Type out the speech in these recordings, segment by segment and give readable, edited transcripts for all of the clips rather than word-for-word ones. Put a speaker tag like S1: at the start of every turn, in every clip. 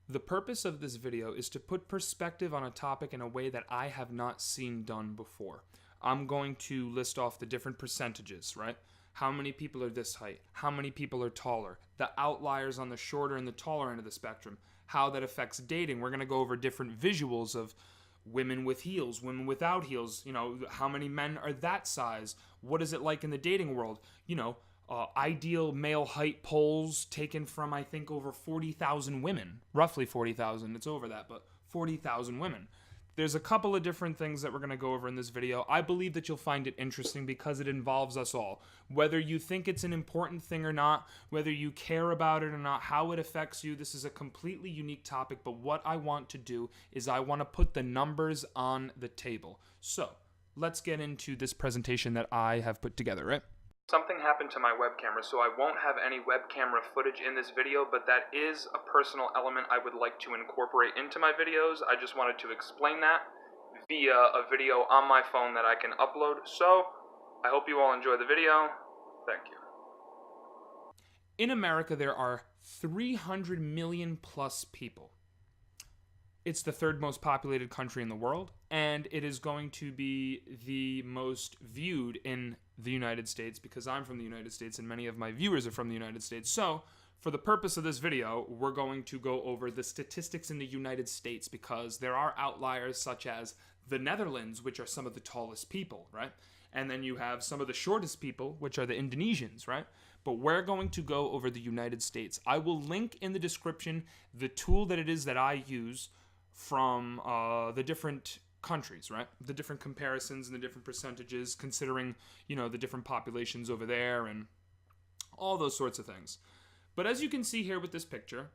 S1: The purpose of this video is to put perspective on a topic in a way that I have not seen done before. I'm going to list off the different percentages, right? How many people are this height? How many people are taller? The outliers on the shorter and the taller end of the spectrum. How that affects dating. We're going to go over different visuals of women with heels, women without heels. How many men are that size? What is it like in the dating world? Ideal male height polls taken from, I think, over 40,000 women. Roughly 40,000. It's over that, but 40,000 women. There's a couple of different things that we're going to go over in this video. I believe that you'll find it interesting because it involves us all. Whether you think it's an important thing or not, whether you care about it or not, how it affects you, this is a completely unique topic. But what I want to do is I want to put the numbers on the table. So let's get into this presentation that I have put together, right? Something happened to my web camera, so I won't have any web camera footage in this video, but that is a personal element I would like to incorporate into my videos. I just wanted to explain that via a video on my phone that I can upload. So, I hope you all enjoy the video. Thank you. In America, there are 300 million plus people. It's the third most populated country in the world, and it is going to be the most viewed in the United States because I'm from the United States and many of my viewers are from the United States. So, for the purpose of this video, we're going to go over the statistics in the United States because there are outliers such as the Netherlands, which are some of the tallest people, right? And then you have some of the shortest people, which are the Indonesians, right? But we're going to go over the United States. I will link in the description the tool that it is that I use from the different countries, right? The different comparisons and the different percentages, considering, the different populations over there and all those sorts of things. But as you can see here with this picture,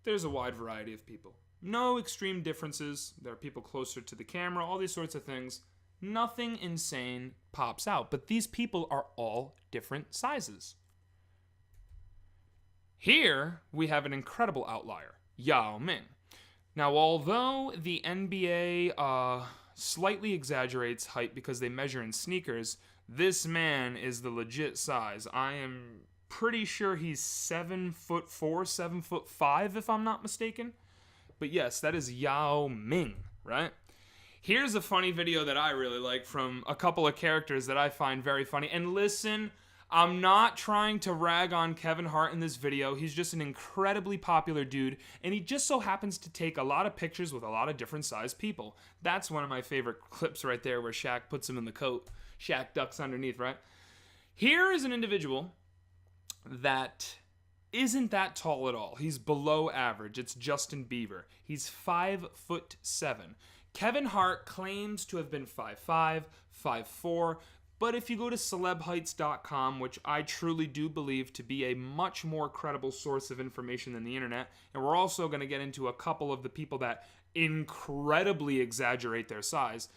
S1: there's a wide variety of people. No extreme differences. There are people closer to the camera, all these sorts of things. Nothing insane pops out, but these people are all different sizes. Here, we have an incredible outlier, Yao Ming. Now, although the NBA slightly exaggerates height because they measure in sneakers, this man is the legit size. I am pretty sure he's 7'4", 7'5", if I'm not mistaken. But yes, that is Yao Ming, right? Here's a funny video that I really like from a couple of characters that I find very funny. And listen, I'm not trying to rag on Kevin Hart in this video. He's just an incredibly popular dude, and he just so happens to take a lot of pictures with a lot of different sized people. That's one of my favorite clips right there where Shaq puts him in the coat. Shaq ducks underneath, right? Here is an individual that isn't that tall at all. He's below average. It's Justin Bieber. He's 5'7". Kevin Hart claims to have been 5'5", 5'4", but if you go to celebheights.com, which I truly do believe to be a much more credible source of information than the internet, and we're also going to get into a couple of the people that incredibly exaggerate their size.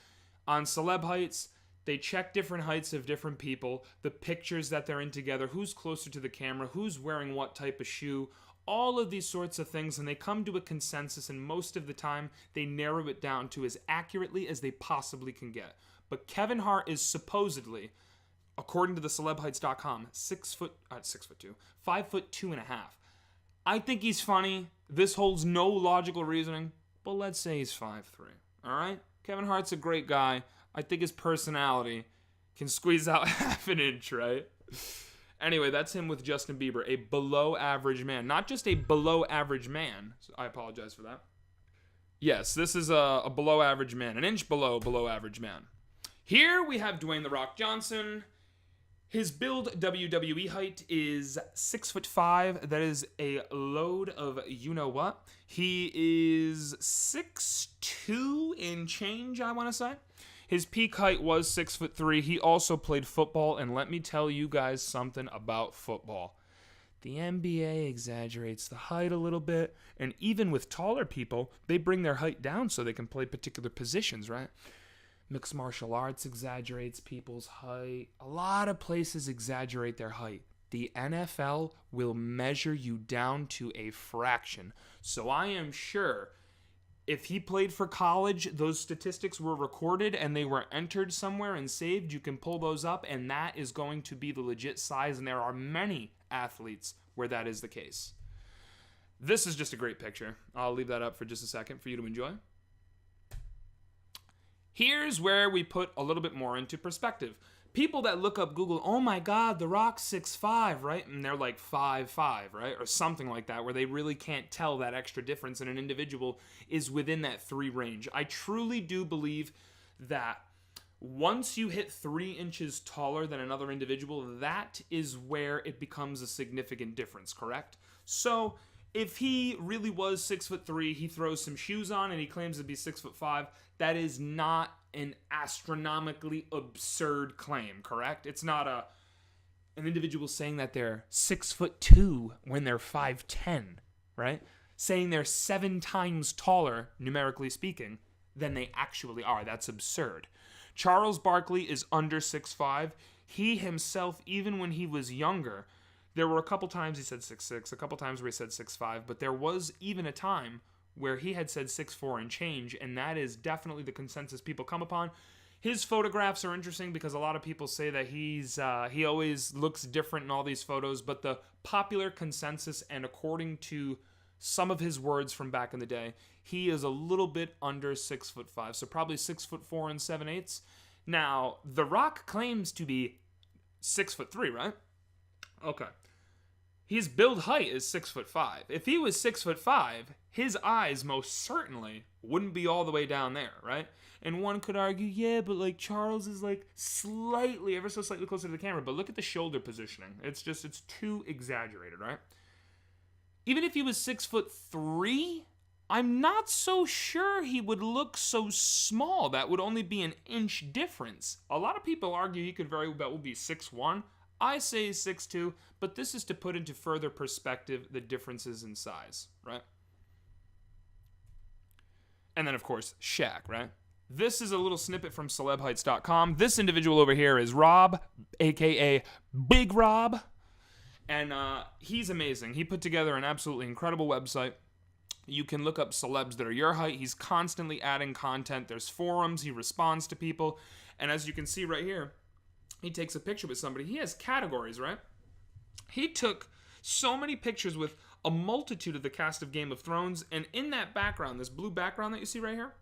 S1: On Celeb Heights, they check different heights of different people, the pictures that they're in together, who's closer to the camera, who's wearing what type of shoe, all of these sorts of things, and they come to a consensus, and most of the time, they narrow it down to as accurately as they possibly can get. But Kevin Hart is supposedly, according to the celebheights.com, 5'2", 5'2.5". I think he's funny. This holds no logical reasoning, but let's say he's 5'3". All right? Kevin Hart's a great guy. I think his personality can squeeze out half an inch, right? Anyway, that's him with Justin Bieber, a below average man. Not just a below average man. So I apologize for that. Yes, this is a below average man, an inch below average man. Here we have Dwayne "The Rock" Johnson. His build WWE height is 6'5". That is a load of you-know-what. He is 6'2" in change, I want to say. His peak height was 6'3". He also played football, and let me tell you guys something about football. The NBA exaggerates the height a little bit, and even with taller people, they bring their height down so they can play particular positions, right? Mixed martial arts exaggerates people's height. A lot of places exaggerate their height. The NFL will measure you down to a fraction. So I am sure if he played for college, those statistics were recorded and they were entered somewhere and saved. You can pull those up, and that is going to be the legit size, and there are many athletes where that is the case. This is just a great picture. I'll leave that up for just a second for you to enjoy. Here's where we put a little bit more into perspective. People that look up Google, oh my God, The Rock's 6'5", right? And they're like 5'5", right? Or something like that, where they really can't tell that extra difference and an individual is within that 3 range. I truly do believe that once you hit 3 inches taller than another individual, that is where it becomes a significant difference, correct? So if he really was 6'3", he throws some shoes on and he claims to be 6'5", that is not an astronomically absurd claim, correct? It's not an individual saying that they're 6'2" when they're 5'10", right? Saying they're 7 times taller, numerically speaking, than they actually are. That's absurd. Charles Barkley is under 6'5". He himself, even when he was younger, there were a couple times he said 6'6", a couple times where he said 6'5", but there was even a time where he had said 6'4" and change, and that is definitely the consensus people come upon. His photographs are interesting because a lot of people say that he always looks different in all these photos, but the popular consensus, and according to some of his words from back in the day, he is a little bit under 6'5", so probably 6'4" and 7/8. Now, The Rock claims to be 6'3", right? Okay. His build height is 6'5". If he was 6'5", his eyes most certainly wouldn't be all the way down there, right? And one could argue, yeah, but like Charles is like slightly, ever so slightly closer to the camera. But look at the shoulder positioning. It's too exaggerated, right? Even if he was 6'3", I'm not so sure he would look so small. That would only be an inch difference. A lot of people argue he could very well be 6'1". I say 6'2", but this is to put into further perspective the differences in size, right? And then, of course, Shaq, right? This is a little snippet from celebheights.com. This individual over here is Rob, a.k.a. Big Rob, and he's amazing. He put together an absolutely incredible website. You can look up celebs that are your height. He's constantly adding content. There's forums. He responds to people. And as you can see right here, he takes a picture with somebody. He has categories, right? He took so many pictures with a multitude of the cast of Game of Thrones, and in that background, this blue background that you see right here,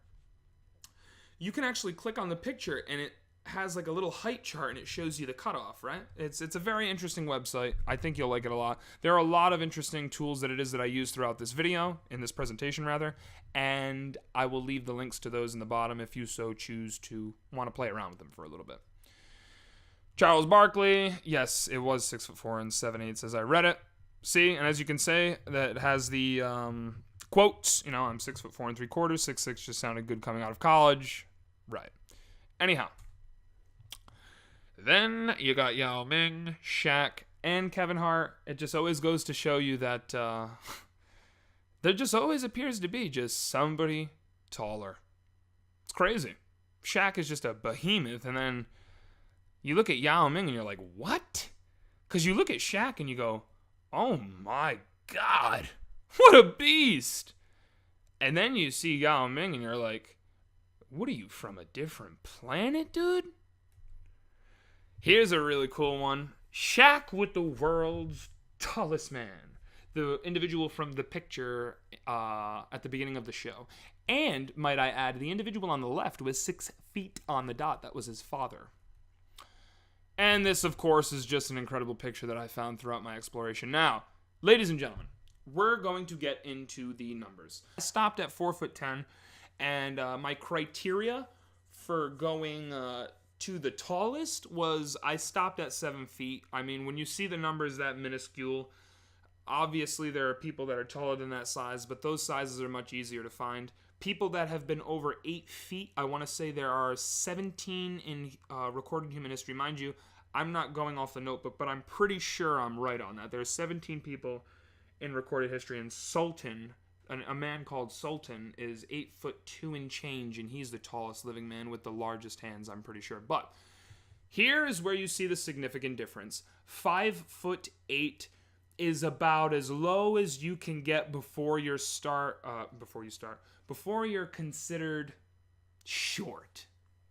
S1: you can actually click on the picture, and it has like a little height chart, and it shows you the cutoff, right? It's a very interesting website. I think you'll like it a lot. There are a lot of interesting tools that I use throughout this video, in this presentation rather, and I will leave the links to those in the bottom if you so choose to want to play around with them for a little bit. Charles Barkley, yes, it was 6'4" and 7/8 as I read it. See, and as you can say, that has the quotes. You know, I'm 6'4" and 3/4, 6'6" just sounded good coming out of college, right? Anyhow, then you got Yao Ming, Shaq, and Kevin Hart. It just always goes to show you that there just always appears to be just somebody taller. It's crazy. Shaq is just a behemoth, and then you look at Yao Ming and you're like, what? Because you look at Shaq and you go, oh my God, what a beast. And then you see Yao Ming and you're like, what are you, from a different planet, dude? Here's a really cool one. Shaq with the world's tallest man. The individual from the picture at the beginning of the show. And, might I add, the individual on the left was 6 feet on the dot. That was his father. And this, of course, is just an incredible picture that I found throughout my exploration. Now, ladies and gentlemen, we're going to get into the numbers. I stopped at 4'10", and my criteria for going to the tallest was I stopped at 7 feet. I mean, when you see the numbers that minuscule, obviously there are people that are taller than that size, but those sizes are much easier to find. People that have been over 8 feet, I want to say there are 17 in recorded human history. Mind you, I'm not going off the notebook, but I'm pretty sure I'm right on that. There's 17 people in recorded history, and Sultan, a man called Sultan, is 8'2" and change, and he's the tallest living man with the largest hands, I'm pretty sure. But here is where you see the significant difference. 5'8" is about as low as you can get before you're considered short.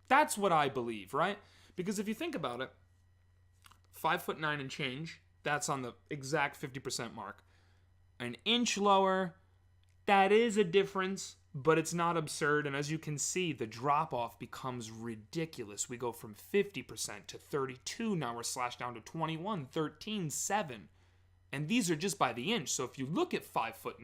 S1: That's what I believe, right? Because if you think about it, 5'9" and change, that's on the exact 50% mark. an inch lower. That is a difference, but it's not absurd. And as you can see, the drop off becomes ridiculous. We go from 50% to 32. Now we're slashed down to 21, 13, 7. And these are just by the inch. So if you look at 5'9",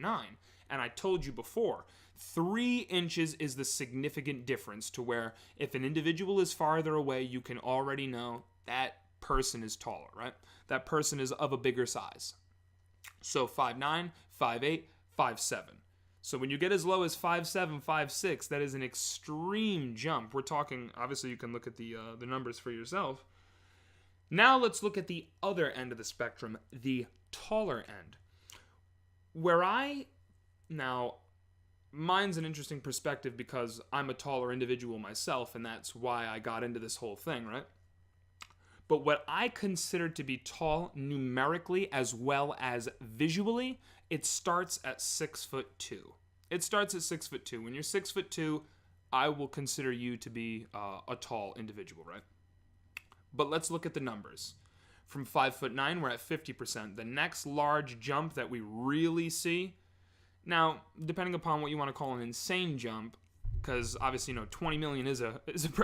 S1: and I told you before, 3 inches is the significant difference to where if an individual is farther away, you can already know that person is taller, right? That person is of a bigger size. So 5'9", 5'8", 5'7". So when you get as low as 5'7", 5'6", that is an extreme jump. We're talking, obviously you can look at the numbers for yourself. Now let's look at the other end of the spectrum, the taller end. Now, mine's an interesting perspective because I'm a taller individual myself, and that's why I got into this whole thing, right? But what I consider to be tall numerically as well as visually, it starts at 6'2". It starts at 6'2". When you're 6'2", I will consider you to be a tall individual, right? But let's look at the numbers. From 5'9", we're at 50%. The next large jump that we really see, now, depending upon what you want to call an insane jump, because obviously, 20 million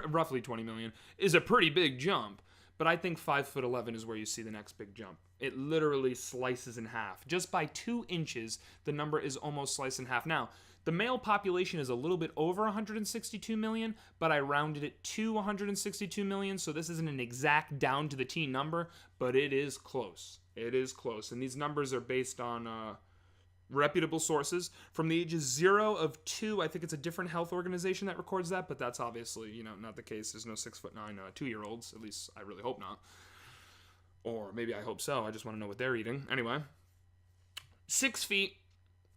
S1: roughly 20 million is a pretty big jump. But I think 5'11" is where you see the next big jump. It literally slices in half. Just by 2 inches, the number is almost sliced in half. Now, the male population is a little bit over 162 million, but I rounded it to 162 million, so this isn't an exact down to the T number, but it is close. It is close. And these numbers are based on reputable sources. From the ages 0 of 2, I think it's a different health organization that records that, but that's obviously, not the case. There's no 6'9" 2-year-olds. At least I really hope not. Or maybe I hope so. I just want to know what they're eating. Anyway, 6 feet.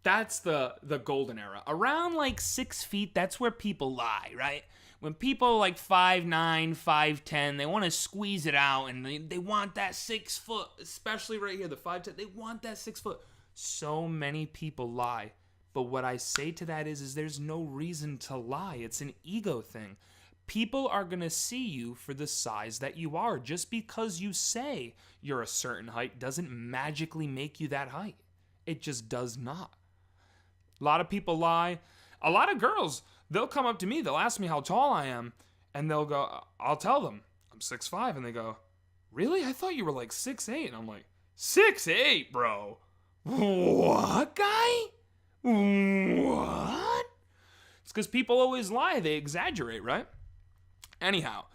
S1: That's the golden era. Around like 6 feet, that's where people lie, right? When people like 5'9", 5'10", they want to squeeze it out, and they want that 6 foot, especially right here, the 5'10", they want that 6 foot. So many people lie. But what I say to that is there's no reason to lie. It's an ego thing. People are going to see you for the size that you are. Just because you say you're a certain height doesn't magically make you that height. It just does not. A lot of people lie. A lot of girls, they'll come up to me, they'll ask me how tall I am, and they'll go, I'll tell them, I'm 6'5", and they go, really? I thought you were like 6'8", and I'm like, 6'8", bro? What, guy? What? It's because people always lie. They exaggerate, right? Anyhow,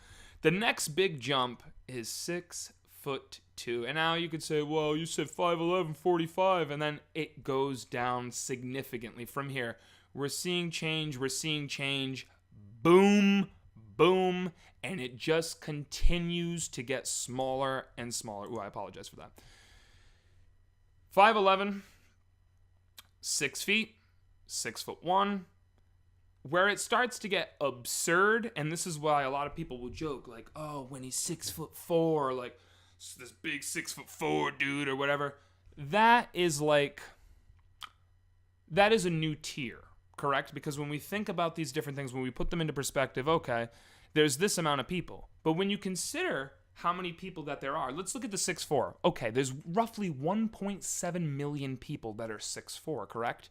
S1: the next big jump is 6'2". And now you could say, well, you said 5'11", 45, and then it goes down significantly from here. We're seeing change. Boom, boom, and it just continues to get smaller and smaller. Ooh, I apologize for that. 5'11", 6 feet, 6'1". Where it starts to get absurd, and this is why a lot of people will joke, like, oh, when he's 6'4", like this big 6'4" dude or whatever. That is a new tier, correct? Because when we think about these different things, when we put them into perspective, okay, there's this amount of people. But when you consider how many people that there are, let's look at the 6'4". Okay, there's roughly 1.7 million people that are 6'4", correct?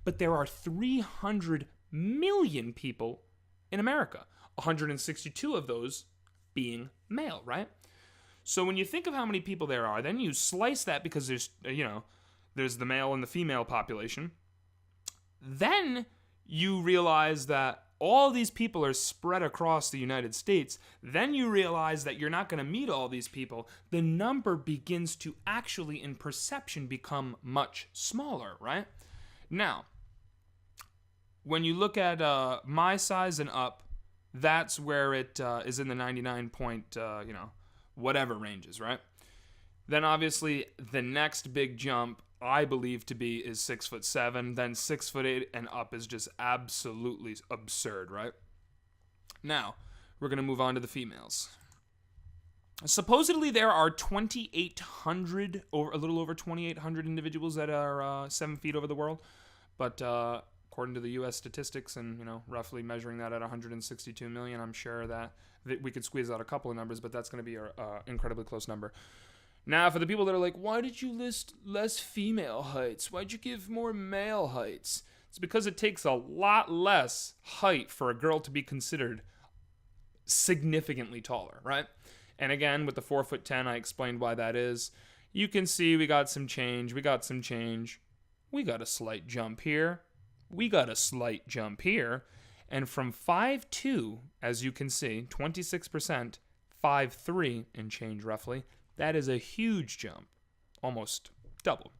S1: But there are 300 million people in America, 162 of those being male, right? So when you think of how many people there are, then you slice that because there's the male and the female population. Then you realize that all these people are spread across the United States. Then you realize that you're not going to meet all these people. The number begins to actually, in perception, become much smaller, right? Now, when you look at my size and up, that's where it is in the 99 point, whatever ranges, right? Then obviously the next big jump I believe to be is 6'7", then 6'8" and up is just absolutely absurd, right? Now, we're going to move on to the females. Supposedly there are 2,800, or a little over 2,800 individuals that are 7 feet over the world, but according to the U.S. statistics and, roughly measuring that at 162 million, I'm sure that we could squeeze out a couple of numbers, but that's going to be an incredibly close number. Now, for the people that are like, why did you list less female heights? Why'd you give more male heights? It's because it takes a lot less height for a girl to be considered significantly taller, right? And again, with the 4'10", I explained why that is. You can see we got some change. We got a slight jump here. We got a slight jump here. And from 5'2", as you can see, 26%, 5'3" and change roughly, that is a huge jump, almost double.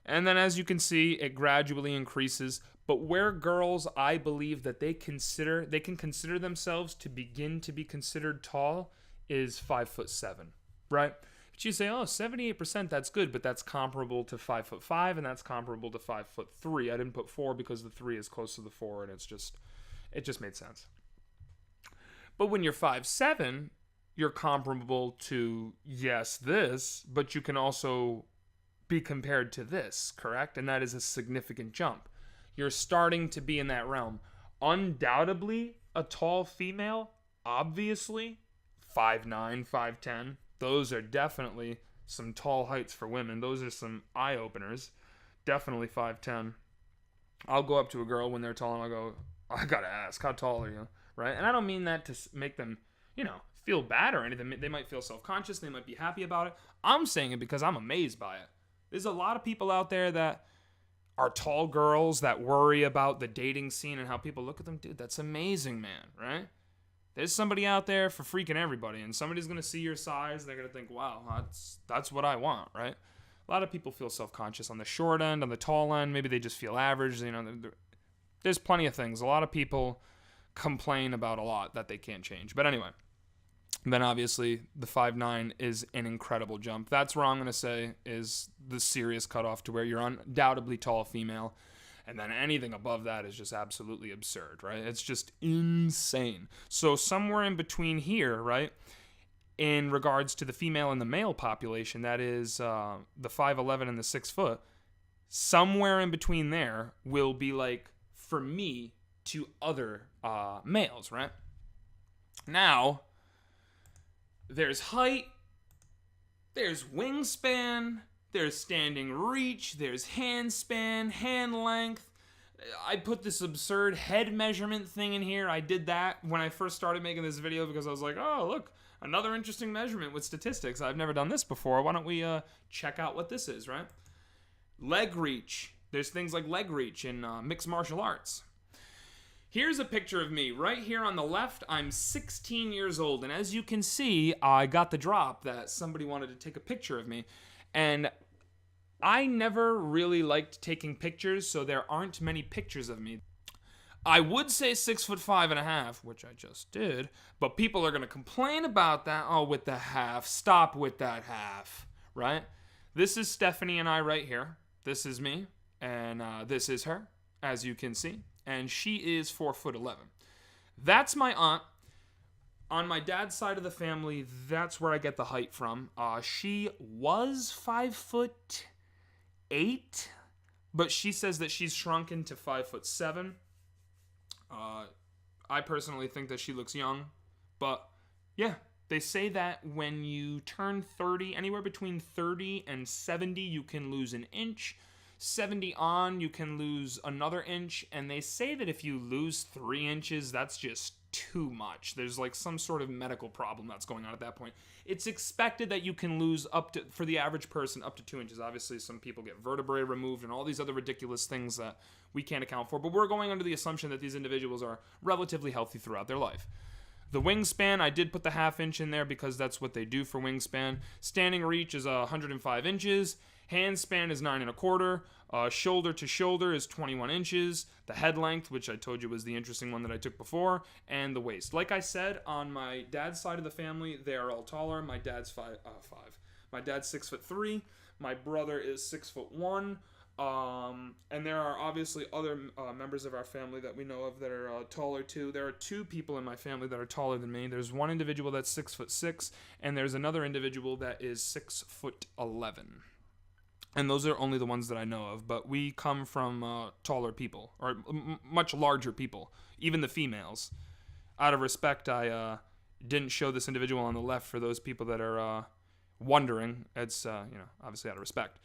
S1: And then as you can see, it gradually increases. But where girls, I believe that they can consider themselves to begin to be considered tall is 5'7", right? But you say, oh, 78%, that's good, but that's comparable to 5'5", and that's comparable to 5'3". I didn't put 4 because the 3 is close to the 4, and it just made sense. But when you're 5'7", you're comparable to, yes, this, but you can also be compared to this, correct? And that is a significant jump. You're starting to be in that realm. Undoubtedly, a tall female, obviously, 5'9", 5'10", those are definitely some tall heights for women. Those are some eye-openers. Definitely 5'10". I'll go up to a girl when they're tall and I'll go, I gotta ask, how tall are you? Right? And I don't mean that to make them, feel bad or anything. They might feel self-conscious. They might be happy about it. I'm saying it because I'm amazed by it. There's a lot of people out there that are tall girls that worry about the dating scene and how people look at them. Dude, that's amazing, man, right? There's somebody out there for freaking everybody, and somebody's going to see your size. They're going to think, wow, that's what I want, right? A lot of people feel self-conscious on the short end, on the tall end. Maybe they just feel average. There's plenty of things. A lot of people complain about a lot that they can't change. But anyway, then obviously the 5'9" is an incredible jump. That's where I'm going to say is the serious cutoff to where you're undoubtedly tall female. And then anything above that is just absolutely absurd, right? It's just insane. So somewhere in between here, right, in regards to the female and the male population, that is the 5'11" and the 6 foot, somewhere in between there will be like, for me, to other males, right? Now, there's height, there's wingspan, there's standing reach, there's hand span, hand length. I put this absurd head measurement thing in here. I did that when I first started making this video because I was like, oh, look, another interesting measurement with statistics. I've never done this before. Why don't we check out what this is, right? Leg reach. There's things like leg reach in mixed martial arts. Here's a picture of me. Right here on the left, I'm 16 years old. And as you can see, I got the drop that somebody wanted to take a picture of me. And I never really liked taking pictures, so there aren't many pictures of me. I would say 6'5.5", which I just did, but people are going to complain about that. Oh, with the half. Stop with that half, right? This is Stephanie and I right here. This is me, and this is her, as you can see. And she is 4'11". That's my aunt. On my dad's side of the family, that's where I get the height from. She was 5'8", but she says that she's shrunken to 5'7". I personally think that she looks young, but yeah, they say that when you turn 30, anywhere between 30 and 70, you can lose an inch. 70 on, you can lose another inch, and they say that if you lose 3 inches, that's just too much. There's like some sort of medical problem that's going on at that point. It's expected that you can lose up to, for the average person, up to 2 inches. Obviously, some people get vertebrae removed and all these other ridiculous things that we can't account for, but we're going under the assumption that these individuals are relatively healthy throughout their life. The wingspan, I did put the ½ inch in there because that's what they do for wingspan. Standing reach is 105 inches. Hand span is 9 1/4. Shoulder to shoulder is 21 inches. The head length, which I told you was the interesting one that I took before, and the waist. Like I said, on my dad's side of the family, they are all taller. My dad's 5'5". My dad's 6'3". My brother is 6'1". And there are obviously other members of our family that we know of that are taller too. There are 2 people in my family that are taller than me. There's one individual that's 6'6", and there's another individual that is 6'11". And those are only the ones that I know of. But we come from taller people, or much larger people, even the females. Out of respect, I didn't show this individual on the left for those people that are wondering, it's, obviously out of respect.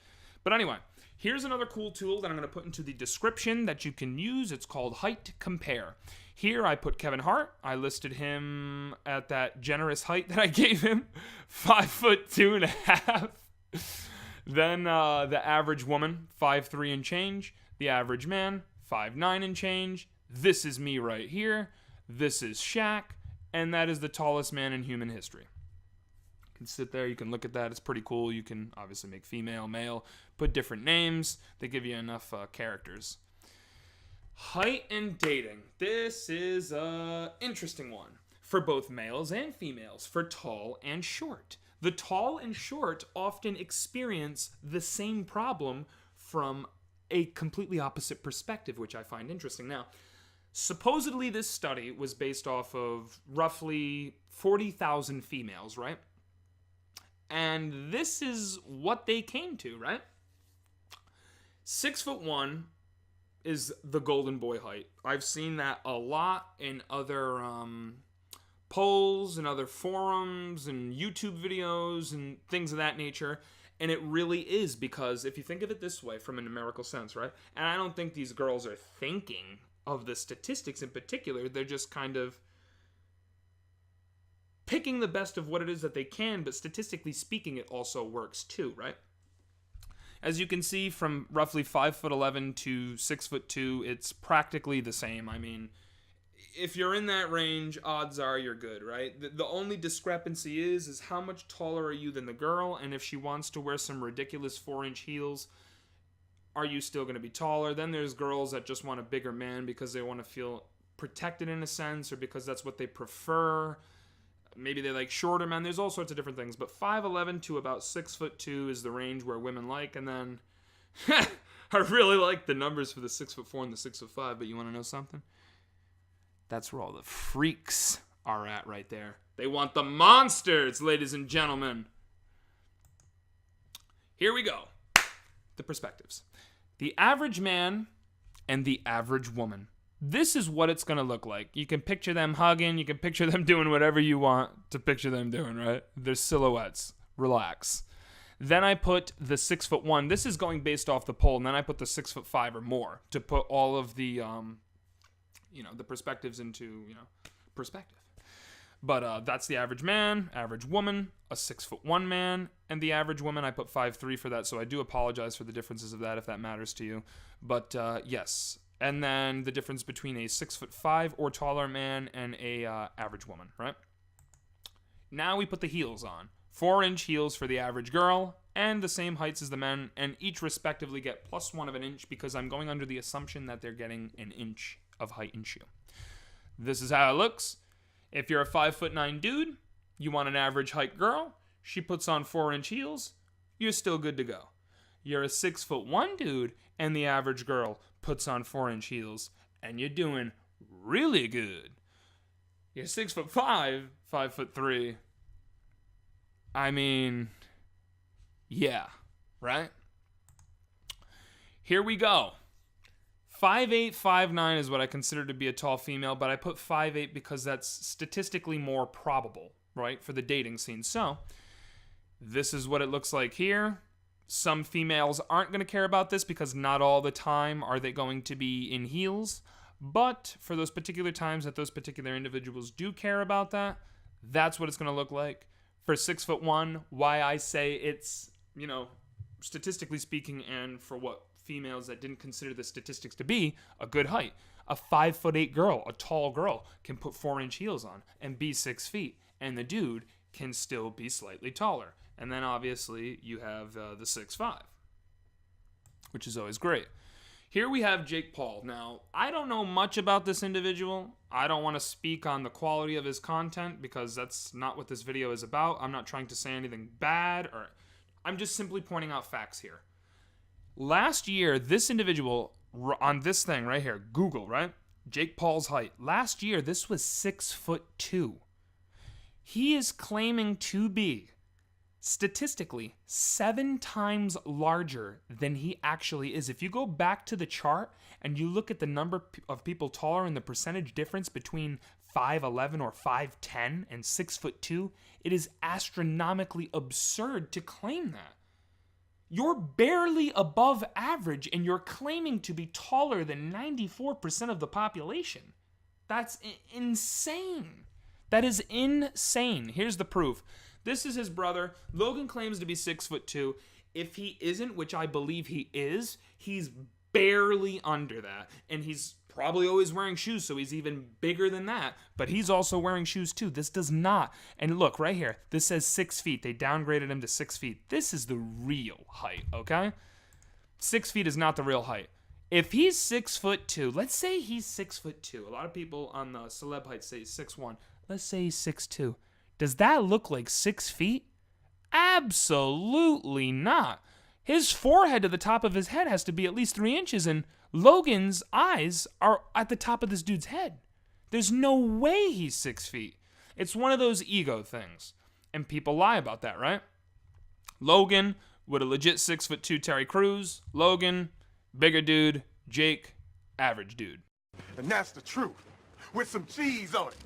S1: But anyway, here's another cool tool that I'm going to put into the description that you can use. It's called Height Compare. Here I put Kevin Hart. I listed him at that generous height that I gave him, 5'2.5". Then the average woman, 5'3" and change. The average man, 5'9" and change. This is me right here. This is Shaq. And that is the tallest man in human history. You can sit there, you can look at that, it's pretty cool. You can obviously make female, male, put different names. They give you enough characters. Height and dating. This is an interesting one for both males and females, for tall and short. The tall and short often experience the same problem from a completely opposite perspective, which I find interesting. Now, supposedly this study was based off of roughly 40,000 females, right? And this is what they came to, right? 6'1" is the golden boy height. I've seen that a lot in other polls and other forums and YouTube videos and things of that nature. And it really is, because if you think of it this way from a numerical sense, right? And I don't think these girls are thinking of the statistics in particular. They're just kind of picking the best of what it is that they can, but statistically speaking, it also works too, right? As you can see, from roughly 5'11" to 6'2", it's practically the same. I mean, if you're in that range, odds are you're good, right? The only discrepancy is how much taller are you than the girl, and if she wants to wear some ridiculous 4-inch heels, are you still going to be taller? Then there's girls that just want a bigger man because they want to feel protected in a sense, or because that's what they prefer. Maybe they like shorter men. There's all sorts of different things. But 5'11" to about 6'2" is the range where women like. And then I really like the numbers for the 6'4" and the 6'5". But you want to know something? That's where all the freaks are at right there. They want the monsters, ladies and gentlemen. Here we go. The perspectives. The average man and the average woman. This is what it's going to look like. You can picture them hugging. You can picture them doing whatever you want to picture them doing, right? They're silhouettes. Relax. Then I put the 6'1". This is going based off the poll. And then I put the 6'5" or more to put all of the, the perspectives into, perspective. But that's the average man, average woman, a 6'1" man, and the average woman, I put 5'3" for that. So I do apologize for the differences of that if that matters to you. But yes. And then the difference between a 6'5" or taller man and a average woman, right? Now we put the heels on. 4-inch heels for the average girl, and the same heights as the men, and each respectively get +1 of an inch, because I'm going under the assumption that they're getting an inch of height in shoe. This is how it looks. If you're a 5'9" dude, you want an average height girl, she puts on 4-inch heels, you're still good to go. You're a 6'1" dude, and the average girl puts on 4-inch heels, and you're doing really good. You're 6'5", 5'3". I mean, yeah, right? Here we go. 5'8", 5'9" is what I consider to be a tall female, but I put 5'8" because that's statistically more probable, right, for the dating scene. So, this is what it looks like here. Some females aren't going to care about this because not all the time are they going to be in heels. But for those particular times that those particular individuals do care about that, that's what it's going to look like. For 6'1", why I say it's, statistically speaking, and for what females that didn't consider the statistics to be, a good height. A 5'8" girl, a tall girl, can put 4-inch heels on and be 6 feet. And the dude can still be slightly taller. And then obviously you have the 6'5", which is always great. Here we have Jake Paul. Now, I don't know much about this individual. I don't want to speak on the quality of his content because that's not what this video is about. I'm not trying to say anything bad, or I'm just simply pointing out facts here. Last year, this individual on this thing right here, Google, right? Jake Paul's height. Last year, this was 6'2". He is claiming to be statistically 7 times larger than he actually is. If you go back to the chart and you look at the number of people taller and the percentage difference between 5'11" or 5'10" and 6'2", it is astronomically absurd to claim that. You're barely above average and you're claiming to be taller than 94% of the population. That's insane. That is insane. Here's the proof. This is his brother. Logan claims to be 6'2". If he isn't, which I believe he is, he's barely under that. And he's probably always wearing shoes, so he's even bigger than that. But he's also wearing shoes too. This does not. And look, right here. This says 6 feet. They downgraded him to 6 feet. This is the real height, okay? 6 feet is not the real height. If he's 6'2", let's say he's 6'2". A lot of people on the celeb height say 6'1". Let's say he's 6'2". Does that look like 6 feet? Absolutely not. His forehead to the top of his head has to be at least 3 inches, and Logan's eyes are at the top of this dude's head. There's no way he's 6 feet. It's one of those ego things. And people lie about that, right? Logan with a legit 6'2" Terry Crews. Logan, bigger dude. Jake, average dude.
S2: And that's the truth. With some cheese on it.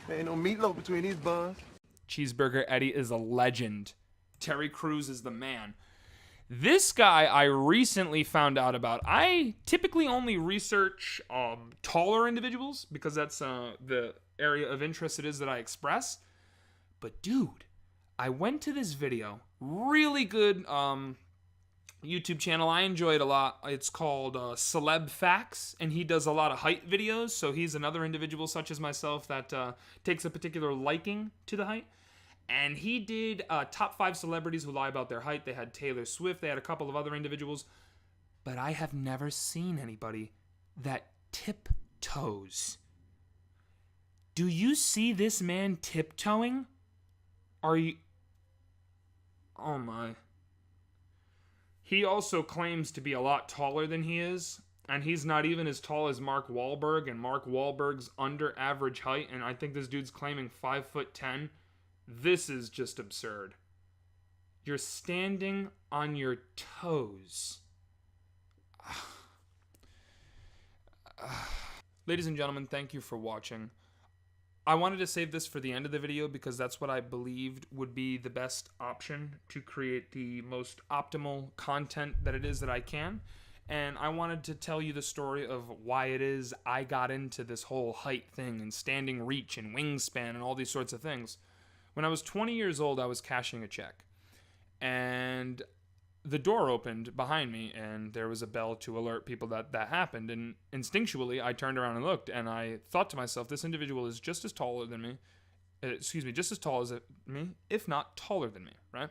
S2: There ain't no meatloaf between these buns.
S1: Cheeseburger Eddie is a legend. Terry Crews is the man. This guy I recently found out about. I typically only research taller individuals because that's the area of interest it is that I express. But dude, I went to this video. Really good YouTube channel. I enjoy it a lot. It's called Celeb Facts, and he does a lot of height videos. So he's another individual such as myself that takes a particular liking to the height. And he did top 5 celebrities who lie about their height. They had Taylor Swift. They had a couple of other individuals. But I have never seen anybody that tiptoes. Do you see this man tiptoeing? Are you... Oh my... He also claims to be a lot taller than he is, and he's not even as tall as Mark Wahlberg, and Mark Wahlberg's under average height, and I think this dude's claiming 5'10". This is just absurd. You're standing on your toes. Ladies and gentlemen, thank you for watching. I wanted to save this for the end of the video because that's what I believed would be the best option to create the most optimal content that it is that I can. And I wanted to tell you the story of why it is I got into this whole height thing and standing reach and wingspan and all these sorts of things. When I was 20 years old, I was cashing a check. And the door opened behind me, and there was a bell to alert people that that happened. And instinctually, I turned around and looked, and I thought to myself, this individual is just as taller than me. Just as tall as me, if not taller than me, right?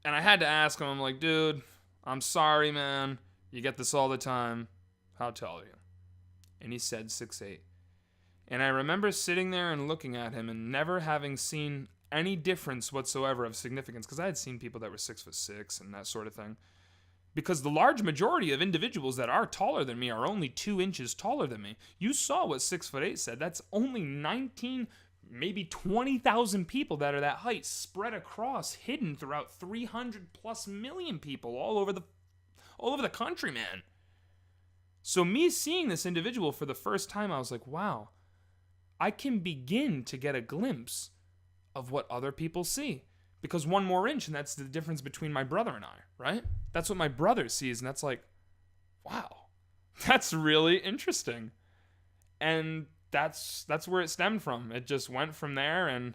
S1: And I had to ask him, I'm like, dude, I'm sorry, man. You get this all the time. How tall are you? And he said 6'8". And I remember sitting there and looking at him and never having seen any difference whatsoever of significance, because I had seen people that were 6'6" and that sort of thing. Because the large majority of individuals that are taller than me are only 2 inches taller than me. You saw what 6'8" said. That's only 19, maybe 20,000 people that are that height spread across, hidden throughout 300+ million people all over the country, man. So me seeing this individual for the first time, I was like, wow, I can begin to get a glimpse of what other people see. Because 1 more inch, and that's the difference between my brother and I, right? That's what my brother sees, and that's like, wow, that's really interesting. And that's where it stemmed from. It just went from there, and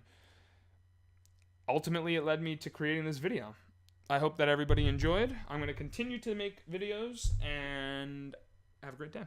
S1: ultimately it led me to creating this video. I hope that everybody enjoyed. I'm going to continue to make videos, and have a great day.